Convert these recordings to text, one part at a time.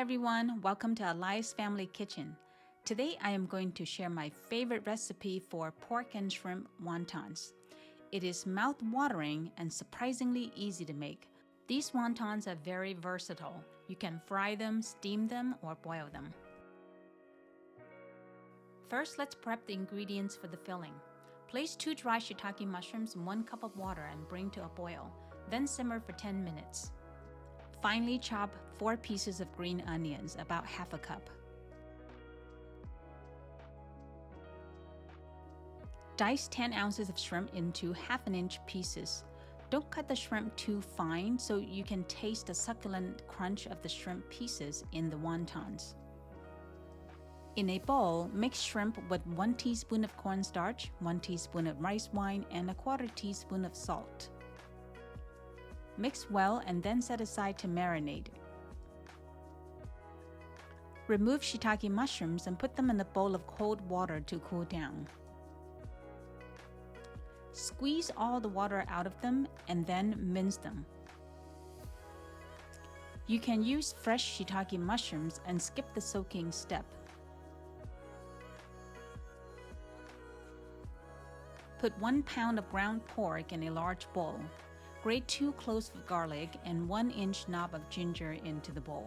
everyone, welcome to Elias Family Kitchen. Today I am going to share my favorite recipe for pork and shrimp wontons. It is mouth-watering and surprisingly easy to make. These wontons are very versatile. You can fry them, steam them, or boil them. First, let's prep the ingredients for the filling. Place 2 dry shiitake mushrooms in 1 cup of water and bring to a boil, then simmer for 10 minutes. Finely chop 4 pieces of green onions, about half a cup. Dice 10 ounces of shrimp into half-inch pieces. Don't cut the shrimp too fine so you can taste the succulent crunch of the shrimp pieces in the wontons. In a bowl, mix shrimp with 1 teaspoon of cornstarch, 1 teaspoon of rice wine, and a 1/4 teaspoon of salt. Mix well and then set aside to marinate. Remove shiitake mushrooms and put them in a bowl of cold water to cool down. Squeeze all the water out of them and then mince them. You can use fresh shiitake mushrooms and skip the soaking step. Put 1 pound of ground pork in a large bowl. Grate 2 cloves of garlic and 1-inch knob of ginger into the bowl.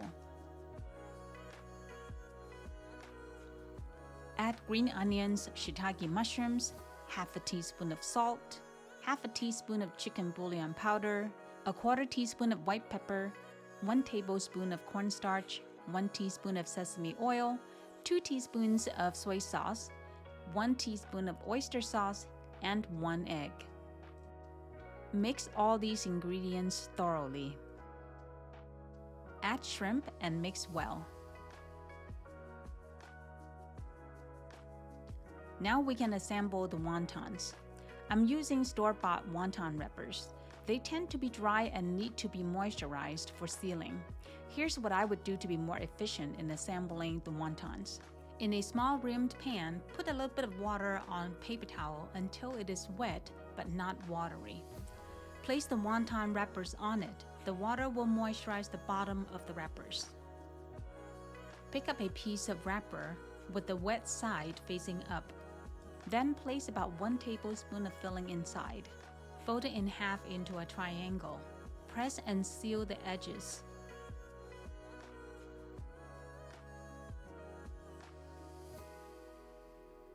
Add green onions, shiitake mushrooms, half a teaspoon of salt, half a teaspoon of chicken bouillon powder, a 1/4 teaspoon of white pepper, 1 tablespoon of cornstarch, 1 teaspoon of sesame oil, 2 teaspoons of soy sauce, 1 teaspoon of oyster sauce, and 1 egg. Mix all these ingredients thoroughly. Add shrimp and mix well. Now we can assemble the wontons. I'm using store-bought wonton wrappers. They tend to be dry and need to be moisturized for sealing. Here's what I would do to be more efficient in assembling the wontons. In a small rimmed pan, put a little bit of water on paper towel until it is wet but not watery. Place the wonton wrappers on it. The water will moisturize the bottom of the wrappers. Pick up a piece of wrapper with the wet side facing up. Then place about 1 tablespoon of filling inside. Fold it in half into a triangle. Press and seal the edges.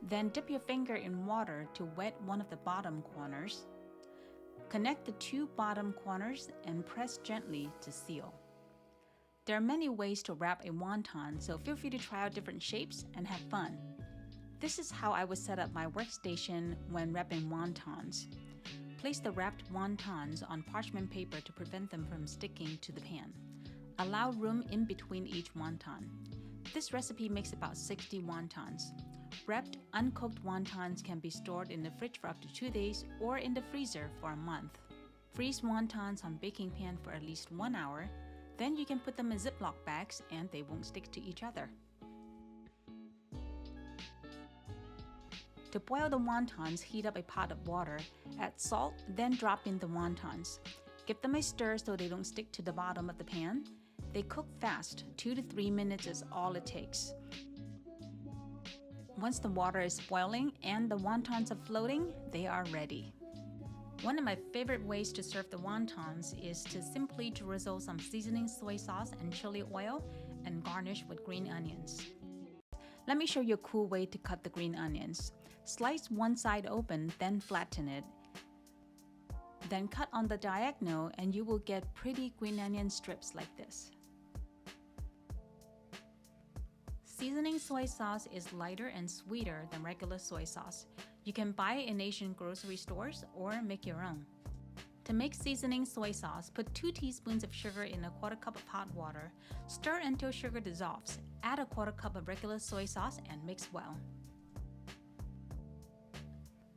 Then dip your finger in water to wet one of the bottom corners. Connect the 2 bottom corners and press gently to seal. There are many ways to wrap a wonton, so feel free to try out different shapes and have fun. This is how I would set up my workstation when wrapping wontons. Place the wrapped wontons on parchment paper to prevent them from sticking to the pan. Allow room in between each wonton. This recipe makes about 60 wontons. Wrapped, uncooked wontons can be stored in the fridge for up to 2 days or in the freezer for a month. Freeze wontons on baking pan for at least 1 hour. Then you can put them in Ziploc bags and they won't stick to each other. To boil the wontons, heat up a pot of water, add salt, then drop in the wontons. Give them a stir so they don't stick to the bottom of the pan. They cook fast, 2 to 3 minutes is all it takes. Once the water is boiling and the wontons are floating, they are ready. One of my favorite ways to serve the wontons is to simply drizzle some seasoning soy sauce and chili oil and garnish with green onions. Let me show you a cool way to cut the green onions. Slice one side open, then flatten it. Then cut on the diagonal and you will get pretty green onion strips like this. Seasoning soy sauce is lighter and sweeter than regular soy sauce. You can buy it in Asian grocery stores or make your own. To make seasoning soy sauce, put 2 teaspoons of sugar in a 1/4 cup of hot water. Stir until sugar dissolves. Add a 1/4 cup of regular soy sauce and mix well.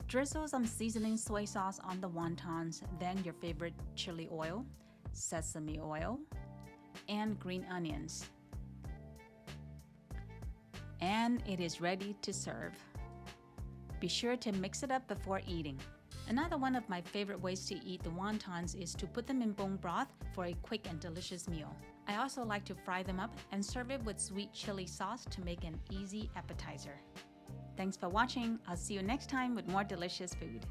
Drizzle some seasoning soy sauce on the wontons, then your favorite chili oil, sesame oil, and green onions. And it is ready to serve. Be sure to mix it up before eating. Another one of my favorite ways to eat the wontons is to put them in bone broth for a quick and delicious meal. I also like to fry them up and serve it with sweet chili sauce to make an easy appetizer. Thanks for watching. I'll see you next time with more delicious food.